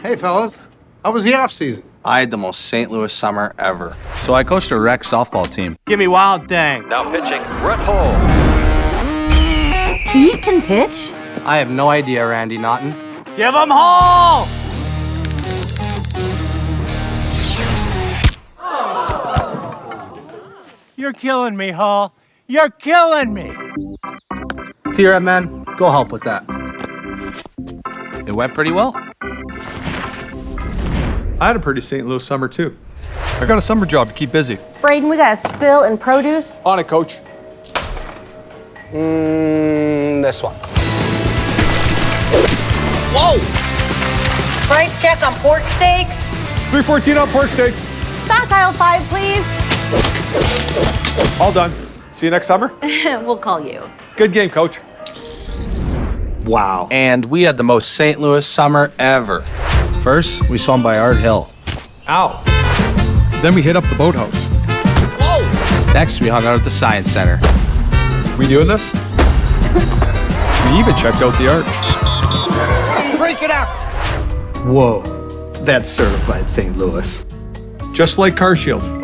Hey, fellas. How was the off-season? I had the most St. Louis summer ever. So I coached a rec softball team. Give me wild things. Now pitching, Brett Hull. He can pitch? I have no idea, Randy Naughton. Give him Hall! You're killing me, Hall. You're killing me. T-Rep, man, go help with that. It went pretty well. I had a pretty St. Louis summer, too. I got a summer job to keep busy. Brayden, we got a spill in produce. On it, coach. This one. Whoa! Price check on pork steaks. $3.14 on pork steaks. Stock aisle 5, please. All done. See you next summer. We'll call you. Good game, coach. Wow. And we had the most St. Louis summer ever. First, we swam by Art Hill. Ow. Then we hit up the boathouse. Whoa! Next, we hung out at the Science Center. We doing this? We even checked out the arch. Break it up. Whoa. That's certified St. Louis. Just like CarShield.